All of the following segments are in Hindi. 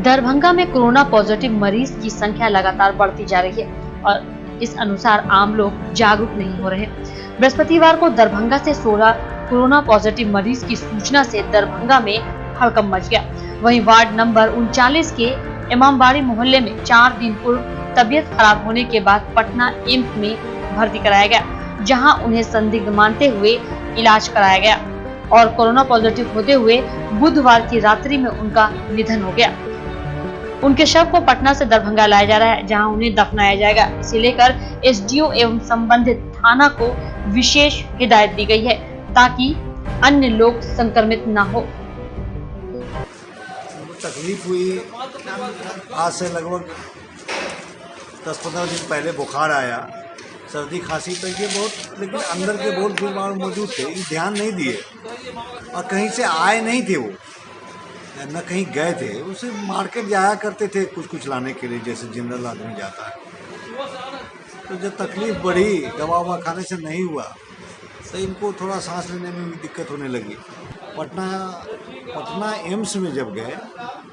दरभंगा में कोरोना पॉजिटिव मरीज की संख्या लगातार बढ़ती जा रही है और इस अनुसार आम लोग जागरूक नहीं हो रहे। बृहस्पतिवार को दरभंगा से 16 कोरोना पॉजिटिव मरीज की सूचना से दरभंगा में हड़कंप मच गया। वहीं वार्ड नंबर 39 के इमामबाड़ी मोहल्ले में 4 दिन पूर्व तबियत खराब होने के बाद पटना एम्स में भर्ती कराया गया, जहां उन्हें संदिग्ध मानते हुए इलाज कराया गया और कोरोना पॉजिटिव होते हुए बुधवार की रात्रि में उनका निधन हो गया। उनके शव को पटना से दरभंगा लाया जा रहा है, जहां उन्हें दफनाया जाएगा। इसे लेकर एसडीओ एवं संबंधित थाना को विशेष हिदायत दी गई है ताकि अन्य लोग संक्रमित न हो। तकलीफ हुई, आज से लगभग 10-15 दिन पहले बुखार आया, सर्दी खांसी तो ये बहुत, लेकिन अंदर के बहुत बीमार मौजूद थे, ध्यान नहीं दिए और कहीं से आए नहीं थे, वो न कहीं गए थे। उसे मार्केट जाया करते थे कुछ लाने के लिए, जैसे जनरल आदमी जाता है। तो जब तकलीफ बढ़ी, दवा ववा खाने से नहीं हुआ, तो इनको थोड़ा सांस लेने में भी दिक्कत होने लगी। पटना एम्स में जब गए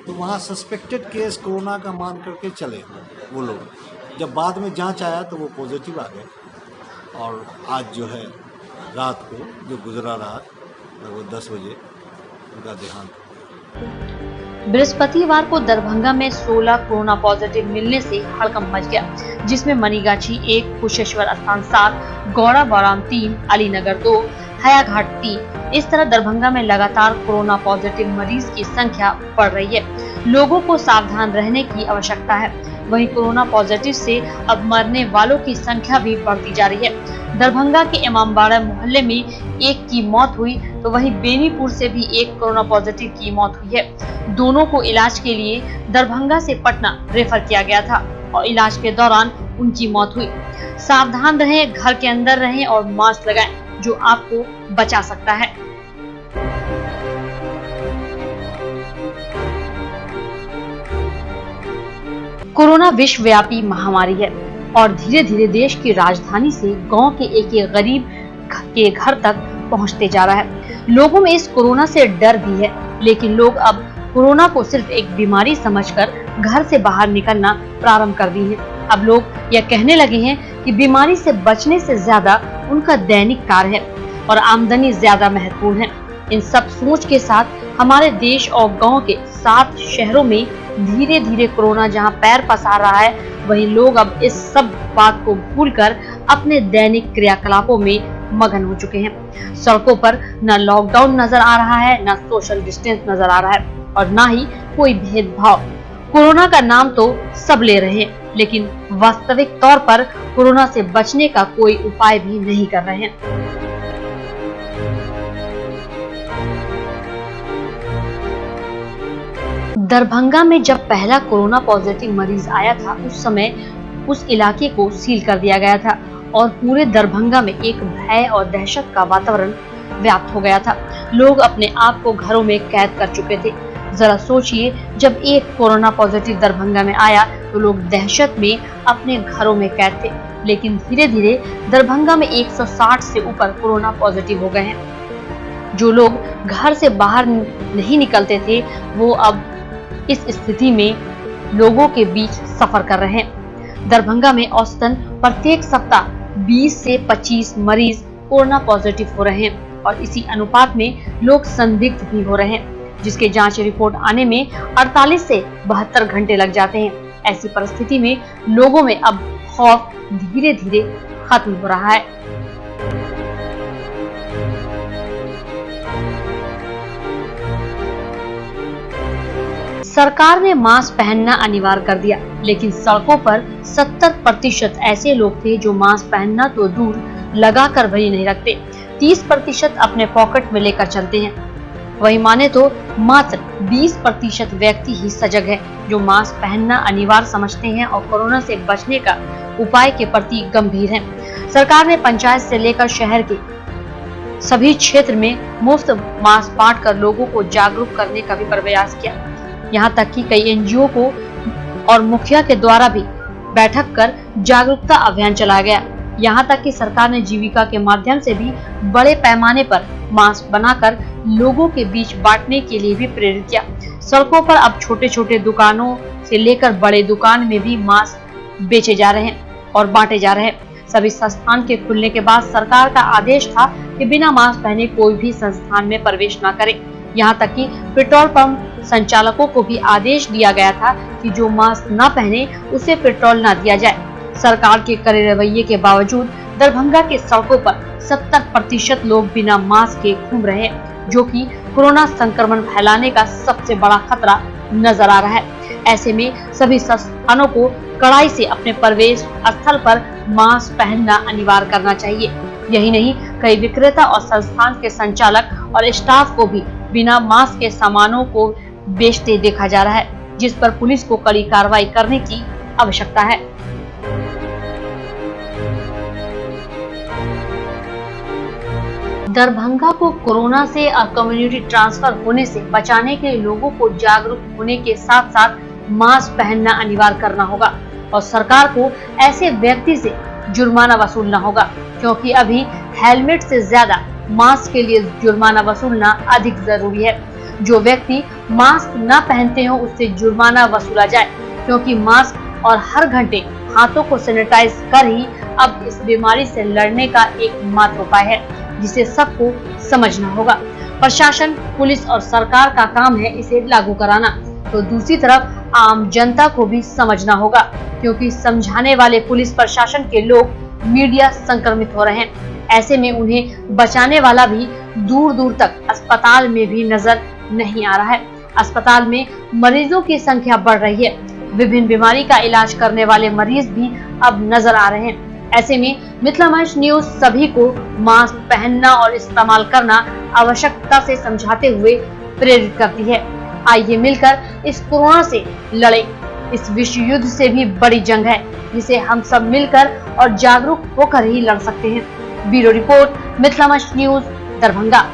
तो वहाँ सस्पेक्टेड केस कोरोना का मान करके चले वो लोग। जब बाद में जांच आया तो वो पॉजिटिव आ गए और आज जो है रात को जो गुजरा रात लगभग 10 बजे उनका देहांत। बृहस्पतिवार को दरभंगा में 16 कोरोना पॉजिटिव मिलने से हड़कंप मच गया, जिसमें मनीगाछी 1, कुशेश्वर स्थान 7, गौड़ा बौराम 3, अलीनगर 2, हयाघाट 3। इस तरह दरभंगा में लगातार कोरोना पॉजिटिव मरीज की संख्या बढ़ रही है। लोगों को सावधान रहने की आवश्यकता है। वहीं कोरोना पॉजिटिव से अब मरने वालों की संख्या भी बढ़ती जा रही है। दरभंगा के इमामबाड़ा मोहल्ले में एक की मौत हुई, तो वहीं बेनीपुर से भी एक कोरोना पॉजिटिव की मौत हुई है। दोनों को इलाज के लिए दरभंगा से पटना रेफर किया गया था और इलाज के दौरान उनकी मौत हुई। सावधान रहें, घर के अंदर रहें और मास्क लगाएं, जो आपको बचा सकता है। कोरोना विश्वव्यापी महामारी है और धीरे धीरे देश की राजधानी से गांव के एक गरीब के घर तक पहुंचते जा रहा है। लोगों में इस कोरोना से डर भी है, लेकिन लोग अब कोरोना को सिर्फ एक बीमारी समझकर घर से बाहर निकलना प्रारंभ कर दिए हैं। अब लोग यह कहने लगे हैं कि बीमारी से बचने से ज्यादा उनका दैनिक कार्य है और आमदनी ज्यादा महत्वपूर्ण है। इन सब सोच के साथ हमारे देश और गांव के 7 शहरों में धीरे धीरे कोरोना जहां पैर पसार रहा है, वहीं लोग अब इस सब बात को भूलकर अपने दैनिक क्रियाकलापों में मगन हो चुके हैं। सड़कों पर न लॉकडाउन नजर आ रहा है, न सोशल डिस्टेंस नजर आ रहा है और न ही कोई भेदभाव। कोरोना का नाम तो सब ले रहे हैं, लेकिन वास्तविक तौर पर कोरोना से बचने का कोई उपाय भी नहीं कर रहे हैं। दरभंगा में जब पहला कोरोना पॉजिटिव मरीज आया था, उस समय उस इलाके को सील कर दिया गया था और पूरे दरभंगा में एक भय और दहशत का वातावरण व्याप्त हो गया था। लोग अपने आप को घरों में कैद कर चुके थे। जरा सोचिए, जब एक कोरोना पॉजिटिव दरभंगा में आया तो लोग दहशत में अपने घरों में कैद थे, लेकिन धीरे धीरे दरभंगा में 160 से ऊपर कोरोना पॉजिटिव हो गए हैं। जो लोग घर से बाहर नहीं निकलते थे, वो अब इस स्थिति में लोगों के बीच सफर कर रहे हैं। दरभंगा में औसतन प्रत्येक सप्ताह 20 से 25 मरीज कोरोना पॉजिटिव हो रहे हैं और इसी अनुपात में लोग संदिग्ध भी हो रहे हैं, जिसके जांच रिपोर्ट आने में 48 से 72 घंटे लग जाते हैं। ऐसी परिस्थिति में लोगों में अब खौफ धीरे धीरे खत्म हो रहा है। सरकार ने मास्क पहनना अनिवार्य कर दिया, लेकिन सड़कों पर 70% ऐसे लोग थे जो मास्क पहनना तो दूर लगाकर भी नहीं रखते। 30% अपने पॉकेट में लेकर चलते हैं। वही माने तो मात्र 20% व्यक्ति ही सजग है, जो मास्क पहनना अनिवार्य समझते हैं और कोरोना से बचने का उपाय के प्रति गंभीर हैं। सरकार ने पंचायत से लेकर शहर के सभी क्षेत्र में मुफ्त मास्क बांटकर लोगों को जागरूक करने का भी प्रयास किया। यहाँ तक कि कई एनजीओ को और मुखिया के द्वारा भी बैठक कर जागरूकता अभियान चलाया गया। यहाँ तक कि सरकार ने जीविका के माध्यम से भी बड़े पैमाने पर मास्क बनाकर लोगों के बीच बांटने के लिए भी प्रेरित किया। सड़कों पर अब छोटे छोटे दुकानों से लेकर बड़े दुकान में भी मास्क बेचे जा रहे हैं और बांटे जा रहे हैं। सभी संस्थान के खुलने के बाद सरकार का आदेश था कि बिना मास्क पहने कोई भी संस्थान में प्रवेश न करे। यहाँ तक कि पेट्रोल पंप संचालकों को भी आदेश दिया गया था कि जो मास्क न पहने उसे पेट्रोल न दिया जाए। सरकार के कड़े रवैये के बावजूद दरभंगा के सड़कों पर 70% लोग बिना मास्क के घूम रहे हैं, जो कि कोरोना संक्रमण फैलाने का सबसे बड़ा खतरा नजर आ रहा है। ऐसे में सभी संस्थानों को कड़ाई से अपने प्रवेश स्थल पर मास्क पहनना अनिवार्य करना चाहिए। यही नहीं, कई विक्रेता और संस्थान के संचालक और स्टाफ को भी बिना मास्क के सामानों को बेचते देखा जा रहा है, जिस पर पुलिस को कड़ी कार्रवाई करने की आवश्यकता है। दरभंगा को कोरोना से और कम्युनिटी ट्रांसफर होने से बचाने के लिए लोगों को जागरूक होने के साथ साथ मास्क पहनना अनिवार्य करना होगा और सरकार को ऐसे व्यक्ति से जुर्माना वसूलना होगा, क्योंकि अभी हेलमेट से ज्यादा मास्क के लिए जुर्माना वसूलना अधिक जरूरी है। जो व्यक्ति मास्क न पहनते हो उससे जुर्माना वसूला जाए, क्योंकि मास्क और हर घंटे हाथों को सैनिटाइज कर ही अब इस बीमारी से लड़ने का एकमात्र उपाय है, जिसे सबको समझना होगा। प्रशासन, पुलिस और सरकार का काम है इसे लागू कराना, तो दूसरी तरफ आम जनता को भी समझना होगा, क्योंकि समझाने वाले पुलिस प्रशासन के लोग मीडिया संक्रमित हो रहे हैं। ऐसे में उन्हें बचाने वाला भी दूर दूर तक अस्पताल में भी नजर नहीं आ रहा है। अस्पताल में मरीजों की संख्या बढ़ रही है, विभिन्न बीमारी का इलाज करने वाले मरीज भी अब नजर आ रहे हैं। ऐसे में मिथिला मंच न्यूज सभी को मास्क पहनना और इस्तेमाल करना आवश्यकता से समझाते हुए प्रेरित करती है। आइए मिलकर इस कोरोना से लड़े। इस विश्व युद्ध से भी बड़ी जंग है, जिसे हम सब मिलकर और जागरूक होकर ही लड़ सकते हैं। ब्यूरो रिपोर्ट, मिथिला मंच न्यूज, दरभंगा।